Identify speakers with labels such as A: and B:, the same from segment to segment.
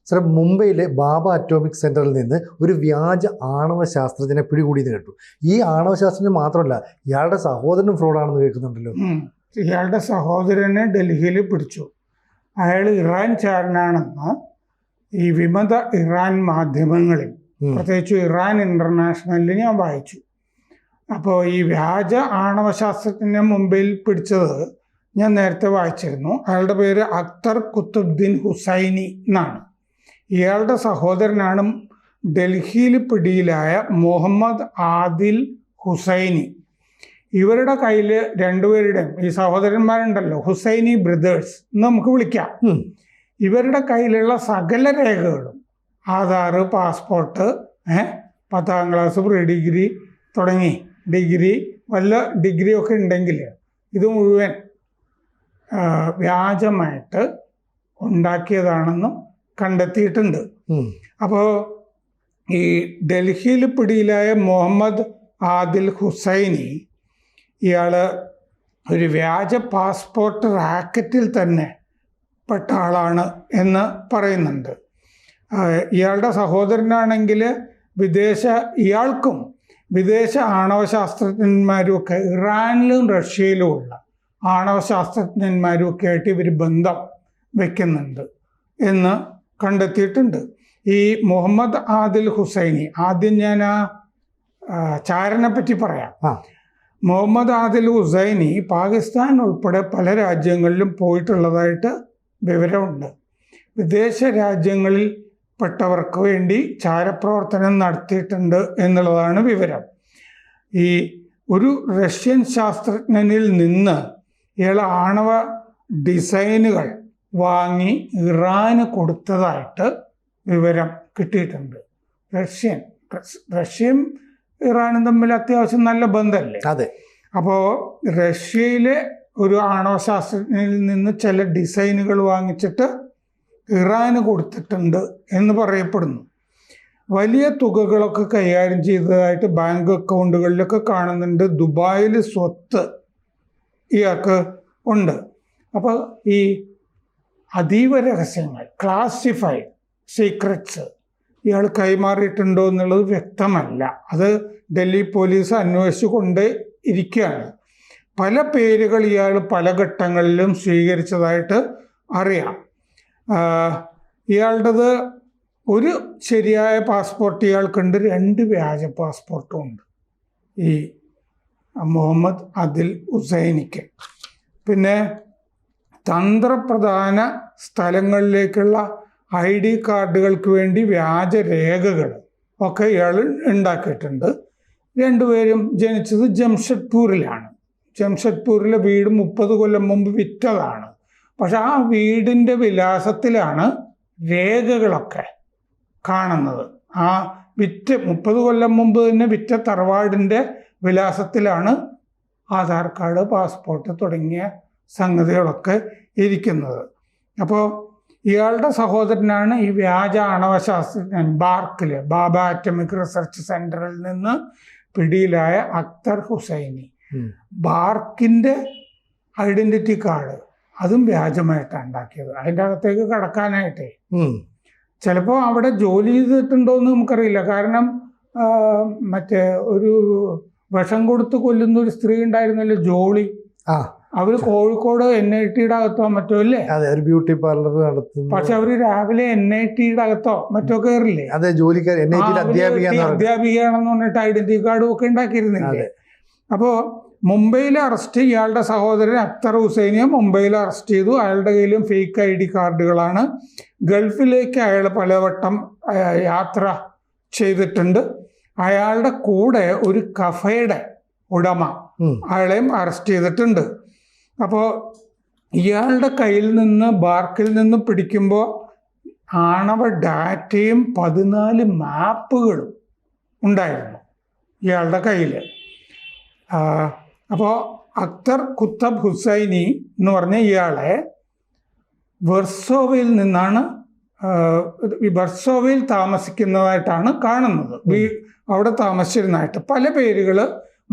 A: Sir, മുംബൈയിലെ ബാബ atomic സെന്ററിൽ നിന്ന് ഒരു വ്യാജ ആണവ ശാസ്ത്രജ്ഞനെ പിടികൂടിയെന്ന് കേട്ടു. ഈ ആണവ ശാസ്ത്രജ്ഞൻ മാത്രമല്ല, ഇയാളുടെ സഹോദരനും ഫ്രോഡാണെന്ന് കേൾക്കുന്നുണ്ടല്ലോ.
B: ഇയാളുടെ സഹോദരനെ ഡൽഹിയിൽ പിടിച്ചു. അയാൾ ഇറാൻ ചാരനാണെന്ന് ഈ വിമത ഇറാൻ മാധ്യമങ്ങളിൽ, പ്രത്യേകിച്ച് ഇറാൻ ഇന്റർനാഷണലിൽ ഞാൻ വായിച്ചു. അപ്പോൾ ഈ വ്യാജ ആണവ ശാസ്ത്രജ്ഞനെ മുംബൈയിൽ പിടിച്ചത് ഞാൻ നേരത്തെ വായിച്ചിരുന്നു. അയാളുടെ പേര് അക്തർ കുത്തുബ്ദീൻ ഹുസൈനി എന്നാണ്. ഇയാളുടെ സഹോദരനാണ് ഡൽഹിയിൽ പിടിയിലായ മുഹമ്മദ് ആദിൽ ഹുസൈനി. ഇവരുടെ കയ്യിൽ രണ്ടുപേരുടെയും, ഈ സഹോദരന്മാരുണ്ടല്ലോ, ഹുസൈനി ബ്രദേഴ്സ് എന്ന് നമുക്ക് വിളിക്കാം, ഇവരുടെ കയ്യിലുള്ള സകല രേഖകളും, Aadhaar, passport, 10ാം class, pre degree തുടങ്ങി ഡിഗ്രി, വല്ല ഡിഗ്രിയൊക്കെ ഉണ്ടെങ്കിൽ ഇത് മുഴുവൻ വ്യാജമായിട്ട് ഉണ്ടാക്കിയതാണെന്നും കണ്ടെത്തിയിട്ടുണ്ട്. അപ്പോൾ ഈ ഡൽഹിയിൽ പിടിയിലായ മുഹമ്മദ് ആദിൽ ഹുസൈനി, ഇയാൾ ഒരു വ്യാജ പാസ്പോർട്ട് റാക്കറ്റിൽ തന്നെ പെട്ട ആളാണ് എന്ന് പറയുന്നുണ്ട്. ഇയാളുടെ സഹോദരനാണെങ്കിൽ ഇയാൾക്കും വിദേശ ആണവ ശാസ്ത്രജ്ഞന്മാരും ഒക്കെ, ഇറാനിലും റഷ്യയിലും ഉള്ള ആണവ ശാസ്ത്രജ്ഞന്മാരും ഒക്കെ ആയിട്ട് ഇവർ ബന്ധം വയ്ക്കുന്നുണ്ട് എന്ന് കണ്ടെത്തിയിട്ടുണ്ട്. ഈ മുഹമ്മദ് ആദിൽ ഹുസൈനി, ആദ്യം ഞാൻ ആ ചാരനെ പറ്റി പറയാം. മുഹമ്മദ് ആദിൽ ഹുസൈനി പാകിസ്ഥാൻ ഉൾപ്പെടെ പല രാജ്യങ്ങളിലും പോയിട്ടുള്ളതായിട്ട് വിവരമുണ്ട്. വിദേശ രാജ്യങ്ങളിൽ പെട്ടവർക്ക് വേണ്ടി ചാരപ്രവർത്തനം നടത്തിയിട്ടുണ്ട് എന്നുള്ളതാണ് വിവരം. ഈ ഒരു റഷ്യൻ ശാസ്ത്രജ്ഞനിൽ നിന്ന് ഇയാൾ ആണവ ഡിസൈനുകൾ വാങ്ങി ഇറാന് കൊടുത്തതായിട്ട് വിവരം കിട്ടിയിട്ടുണ്ട്. റഷ്യയും ഇറാനും തമ്മിൽ അത്യാവശ്യം നല്ല ബന്ധമല്ലേ?
A: അതെ.
B: അപ്പോൾ റഷ്യയിലെ ഒരു ആണവ ശാസ്ത്രജ്ഞനിൽ നിന്ന് ചില ഡിസൈനുകൾ വാങ്ങിച്ചിട്ട് ഇറാന് കൊടുത്തിട്ടുണ്ട് എന്ന് പറയപ്പെടുന്നു. വലിയ തുകകളൊക്കെ കൈകാര്യം ചെയ്തതായിട്ട് ബാങ്ക് അക്കൗണ്ടുകളിലൊക്കെ കാണുന്നുണ്ട്. ദുബായിൽ സ്വത്ത് ഇയാൾക്ക് ഉണ്ട്. അപ്പോൾ ഈ അതീവ രഹസ്യങ്ങൾ, ക്ലാസിഫൈഡ് സീക്രറ്റ്സ് ഇയാൾ കൈമാറിയിട്ടുണ്ടോ എന്നുള്ളത് വ്യക്തമല്ല. അത് ഡൽഹി പോലീസ് അന്വേഷിച്ചു കൊണ്ട് ഇരിക്കുകയാണ്. പല പേരുകൾ ഇയാൾ പല ഘട്ടങ്ങളിലും സ്വീകരിച്ചതായിട്ട് അറിയാം. ഇയാളുടേത് ഒരു ശരിയായ പാസ്പോർട്ട് ഇയാൾക്കുണ്ട്, 2 വ്യാജ പാസ്പോർട്ടും ഉണ്ട് ഈ മുഹമ്മദ് ആദിൽ ഹുസൈനിക്ക്. പിന്നെ തന്ത്രപ്രധാന സ്ഥലങ്ങളിലേക്കുള്ള ID കാർഡുകൾക്ക് വേണ്ടി വ്യാജ രേഖകൾ ഒക്കെ ഇയാൾ ഉണ്ടാക്കിയിട്ടുണ്ട്. രണ്ടുപേരും ജനിച്ചത് ജംഷഡ്പൂരിലാണ്. ജംഷഡ്പൂരിലെ വീട് 30 കൊല്ലം മുമ്പ് വിറ്റതാണ്. പക്ഷെ ആ വീടിൻ്റെ വിലാസത്തിലാണ് രേഖകളൊക്കെ കാണുന്നത്. ആ 30 കൊല്ലം മുമ്പ് തന്നെ വിറ്റ തറവാടിൻ്റെ വിലാസത്തിലാണ് ആധാർ കാർഡ്, പാസ്പോർട്ട് തുടങ്ങിയ സംഗതികളൊക്കെ ഇരിക്കുന്നത്. അപ്പോൾ ഇയാളുടെ സഹോദരനാണ് ഈ വ്യാജ ആണവ ശാസ്ത്രജ്ഞൻ ബാബ അറ്റോമിക് റിസർച്ച് സെന്ററിൽ നിന്ന് പിടിയിലായ അക്തർ ഹുസൈനി. ബാർക്കിൻ്റെ ഐഡന്റിറ്റി കാർഡ് അതും വ്യാജമായിട്ടാണ് ഉണ്ടാക്കിയത്. അതിൻ്റെ അകത്തേക്ക് കടക്കാനായിട്ടേ ചിലപ്പോൾ അവിടെ ജോലി ചെയ്തിട്ടുണ്ടോ എന്ന് നമുക്കറിയില്ല. കാരണം മറ്റേ ഒരു വിഷം കൊടുത്ത് കൊല്ലുന്ന ഒരു സ്ത്രീ ഉണ്ടായിരുന്നല്ലോ, ജോളി. അവര് കോഴിക്കോട് NIT-യുടെ അകത്തോ മറ്റോ അല്ലേ?
A: അതെ, ഒരു ബ്യൂട്ടി പാർലർ നടത്തുന്നു.
B: പക്ഷെ അവര് രാവിലെ NIT-യുടെ അകത്തോ മറ്റോ കയറില്ലേ?
A: അതെ, ജോലിക്കാർ
B: അധ്യാപികയാണെന്ന് പറഞ്ഞിട്ട് ഐഡന്റിറ്റി കാർഡും ഒക്കെ ഉണ്ടാക്കിയിരുന്നില്ലേ? അപ്പോൾ മുംബൈയിൽ അറസ്റ്റ്, ഇയാളുടെ സഹോദരൻ അക്തർ ഹുസൈനിയെ മുംബൈയിൽ അറസ്റ്റ് ചെയ്തു. അയാളുടെ കയ്യിലും ഫേക്ക് ID കാർഡുകളാണ്. ഗൾഫിലേക്ക് അയാൾ പലവട്ടം യാത്ര ചെയ്തിട്ടുണ്ട്. അയാളുടെ കൂടെ ഒരു കഫേയുടെ ഉടമ അയാളെയും അറസ്റ്റ് ചെയ്തിട്ടുണ്ട്. അപ്പോൾ ഇയാളുടെ കയ്യിൽ നിന്ന്, ബാർക്കിൽ നിന്ന് പിടിക്കുമ്പോൾ ആണവ ഡാറ്റയും 14 മാപ്പുകളും ഉണ്ടായിരുന്നു ഇയാളുടെ കയ്യിൽ. അപ്പോൾ അക്തർ കുത്തബ് ഹുസൈനി എന്ന് പറഞ്ഞ ഇയാളെ വെർസോവയിൽ നിന്നാണ്, വെർസോവയിൽ താമസിക്കുന്നതായിട്ടാണ് കാണുന്നത്. അവിടെ താമസിച്ചിരുന്നതായിട്ട് പല പേരുകൾ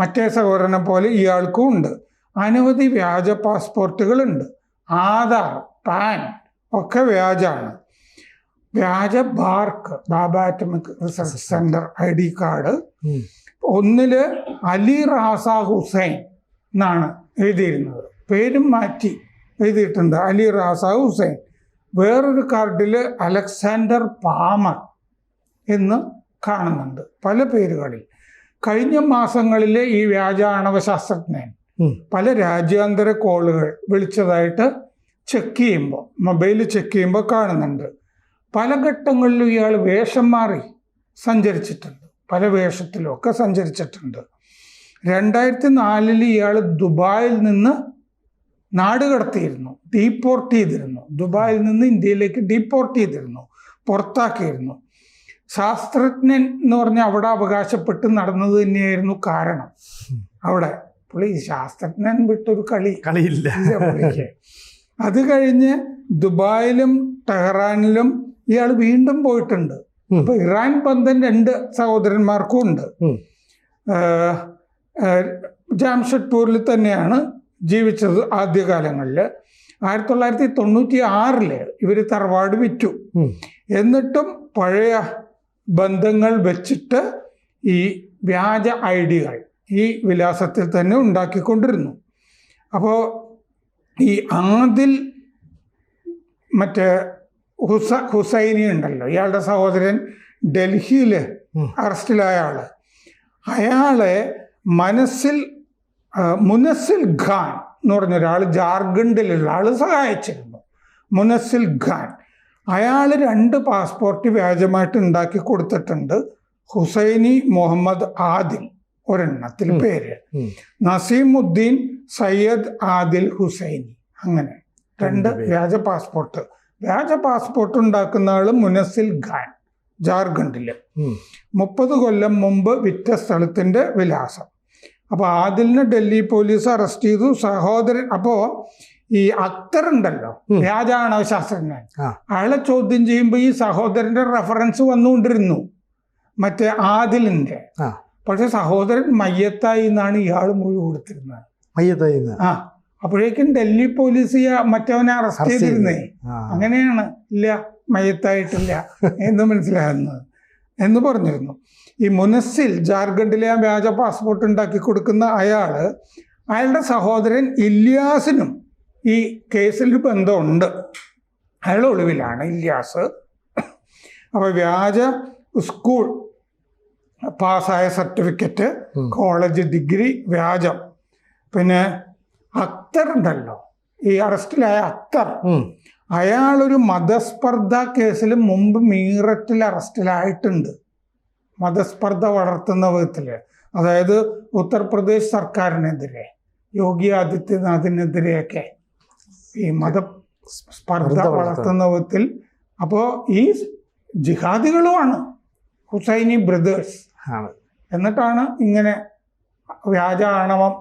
B: മറ്റേ സഹോദരനെ പോലെ ഇയാൾക്കും ഉണ്ട്. അനവധി വ്യാജ പാസ്പോർട്ടുകളുണ്ട്. ആധാർ, പാൻ ഒക്കെ വ്യാജാണ്. വ്യാജ BARC, Bhabha atomic research centre ID card.
A: ഉം.
B: ഒന്നില് അലി റാസ ഹുസൈൻ എന്നാണ് എഴുതിയിരുന്നത്, പേരും മാറ്റി എഴുതിയിട്ടുണ്ട്, അലി റാസ ഹുസൈൻ. വേറൊരു കാർഡിൽ അലക്സാണ്ടർ പാമർ എന്ന് കാണുന്നുണ്ട്, പല പേരുകളിൽ. കഴിഞ്ഞ മാസങ്ങളിൽ ഈ വ്യാജ ആണവ ശാസ്ത്രജ്ഞൻ പല രാജ്യാന്തര കോളുകൾ വിളിച്ചതായിട്ട് ചെക്ക് ചെയ്യുമ്പോൾ, മൊബൈൽ ചെക്ക് ചെയ്യുമ്പോൾ കാണുന്നുണ്ട്. പല ഘട്ടങ്ങളിലും ഇയാൾ വേഷം മാറി സഞ്ചരിച്ചിട്ടുണ്ട്, പല വേഷത്തിലുമൊക്കെ സഞ്ചരിച്ചിട്ടുണ്ട്. 2004 ഇയാൾ ദുബായിൽ നിന്ന് നാട് കടത്തിയിരുന്നു, ഡീപ്പോർട്ട് ചെയ്തിരുന്നു. ദുബായിൽ നിന്ന് ഇന്ത്യയിലേക്ക് ഡീപ്പോർട്ട് ചെയ്തിരുന്നു, പുറത്താക്കിയിരുന്നു. ശാസ്ത്രജ്ഞൻ എന്ന് പറഞ്ഞാൽ അവിടെ അവകാശപ്പെട്ട് നടന്നത് തന്നെയായിരുന്നു കാരണം. അവിടെ പുള്ളി ശാസ്ത്രജ്ഞൻ വിട്ടൊരു കളിയില്ല പുള്ളിക്ക്. അത് കഴിഞ്ഞ് ദുബായിലും ടെഹ്റാനിലും ഇയാൾ വീണ്ടും പോയിട്ടുണ്ട്. അപ്പൊ ഇറാൻ ബന്ധം 2 സഹോദരന്മാർക്കും ഉണ്ട്. ജാംഷഡ്പൂരിൽ തന്നെയാണ് ജീവിച്ചത് ആദ്യകാലങ്ങളിൽ. 1996 ഇവർ തറവാട് വിറ്റു. എന്നിട്ടും പഴയ ബന്ധങ്ങൾ വെച്ചിട്ട് ഈ വ്യാജ ഐഡികൾ ഈ വിലാസത്തിൽ തന്നെ ഉണ്ടാക്കിക്കൊണ്ടിരുന്നു. അപ്പോൾ ഈ ആദിൽ മറ്റേ ഹുസൈനി ഉണ്ടല്ലോ, ഇയാളുടെ സഹോദരൻ ഡൽഹിയിൽ അറസ്റ്റിലായ ആള്, അയാളെ മുനസ്സിൽ ഖാൻ എന്ന് പറഞ്ഞൊരാൾ ജാർഖണ്ഡിലുള്ള ആൾ സഹായിച്ചിരുന്നു. മുനസ്സിൽ ഖാൻ അയാൾ 2 പാസ്പോർട്ട് വ്യാജമായിട്ട് ഉണ്ടാക്കി കൊടുത്തിട്ടുണ്ട്. ഹുസൈനി മുഹമ്മദ് ആദിൽ ഒരെണ്ണത്തിൽ പേര്, നസീമുദ്ദീൻ സയ്യദ് ആദിൽ ഹുസൈനി, അങ്ങനെ 2 വ്യാജ പാസ്പോർട്ട് ഉണ്ടാക്കുന്ന ആള് മുനസ്സിൽ ഖാൻ, ജാർഖണ്ഡില്. 30 കൊല്ലം മുമ്പ് വിറ്റ സ്ഥലത്തിന്റെ വിലാസം. അപ്പൊ ആദിലിനെ ഡൽഹി പോലീസ് അറസ്റ്റ് ചെയ്തു. സഹോദരൻ, അപ്പോ ഈ അക്തർ ഉണ്ടല്ലോ, വ്യാജ ആണവ ശാസ്ത്രജ്ഞൻ, അയാളെ ചോദ്യം ചെയ്യുമ്പോൾ ഈ സഹോദരന്റെ റെഫറൻസ് വന്നുകൊണ്ടിരുന്നു, മറ്റേ ആദിലിന്റെ. പക്ഷെ സഹോദരൻ മയ്യത്തായി എന്നാണ് ഇയാൾ മൊഴി കൊടുത്തിരുന്നത്. അപ്പോഴേക്കും ഡൽഹി പോലീസ് മറ്റവനെ അറസ്റ്റ് ചെയ്തിരുന്നേ. അങ്ങനെയാണ്, ഇല്ല മയ്യത്തായിട്ടില്ല എന്ന് മനസ്സിലാകുന്നത് എന്ന് പറഞ്ഞിരുന്നു. ഈ മുനസ്സിൽ ജാർഖണ്ഡിലെ ആ വ്യാജ പാസ്പോർട്ട് ഉണ്ടാക്കി കൊടുക്കുന്ന അയാളുടെ സഹോദരൻ ഇല്യാസിനും ഈ കേസിൽ ബന്ധമുണ്ട്. അയാൾ ഒളിവിലാണ്, ഇല്യാസ്. അപ്പോൾ വ്യാജ സ്കൂൾ പാസ്സായ സർട്ടിഫിക്കറ്റ്, കോളേജ് ഡിഗ്രി വ്യാജം. പിന്നെ അക്തർ ഉണ്ടല്ലോ, ഈ അറസ്റ്റിലായ അക്തർ, അയാളൊരു മതസ്പർദ്ധ കേസിൽ മുമ്പ് മീററ്റിൽ അറസ്റ്റിലായിട്ടുണ്ട്. മതസ്പർദ്ധ വളർത്തുന്ന വിധത്തില്, അതായത് ഉത്തർപ്രദേശ് സർക്കാരിനെതിരെ, യോഗി ആദിത്യനാഥിനെതിരെയൊക്കെ ഈ മതസ്പർദ്ധ വളർത്തുന്ന വിധത്തിൽ. അപ്പോൾ ഈ ജിഹാദികളുമാണ് ഹുസൈനി ബ്രദേഴ്സ്. എന്നിട്ടാണ് ഇങ്ങനെ വ്യാജ ആണവം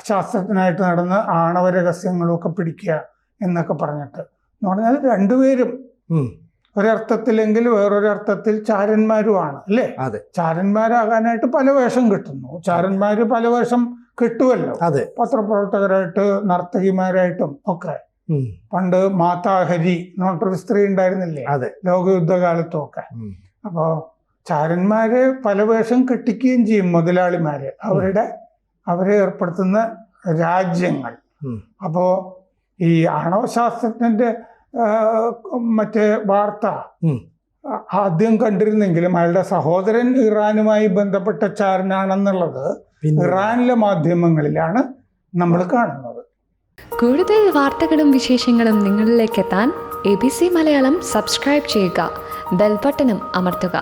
B: ശാസ്ത്രജ്ഞനായിട്ട് നടന്ന് ആണവ രഹസ്യങ്ങളൊക്കെ പിടിക്കുക എന്നൊക്കെ പറഞ്ഞിട്ട്. എന്ന് പറഞ്ഞാൽ 2 പേരും ഒരർത്ഥത്തിലെങ്കിൽ വേറൊരർത്ഥത്തിൽ ചാരന്മാരുമാണ്, അല്ലേ? ചാരന്മാരാകാനായിട്ട് പല വേഷം കിട്ടുന്നു. ചാരന്മാര് പല വേഷം കിട്ടുമല്ലോ, പത്രപ്രവർത്തകരായിട്ട്, നർത്തകിമാരായിട്ടും ഒക്കെ. പണ്ട് മാതാഹരി എന്ന് പറഞ്ഞൊരു സ്ത്രീ ഉണ്ടായിരുന്നില്ലേ ലോകയുദ്ധകാലത്തും ഒക്കെ. അപ്പോ ചാരന്മാര് പല വേഷം കെട്ടിക്കുകയും ചെയ്യും മുതലാളിമാര്, അവരെ ഏർപ്പെടുത്തുന്ന രാജ്യങ്ങൾ. അപ്പോ ഈ ആണവശാസ്ത്രജ്ഞന്റെ മറ്റേ വാർത്ത ആദ്യം കണ്ടിരുന്നെങ്കിലും അയാളുടെ സഹോദരൻ ഇറാനുമായി ബന്ധപ്പെട്ട ചാരനാണെന്നുള്ളത് ഇറാനിലെ മാധ്യമങ്ങളിലാണ് നമ്മൾ കാണുന്നത്.
C: കൂടുതൽ വാർത്തകളും വിശേഷങ്ങളും നിങ്ങളിലേക്ക് എത്താൻ ABC മലയാളം സബ്സ്ക്രൈബ് ചെയ്യുക, ബെൽ ബട്ടണും അമർത്തുക.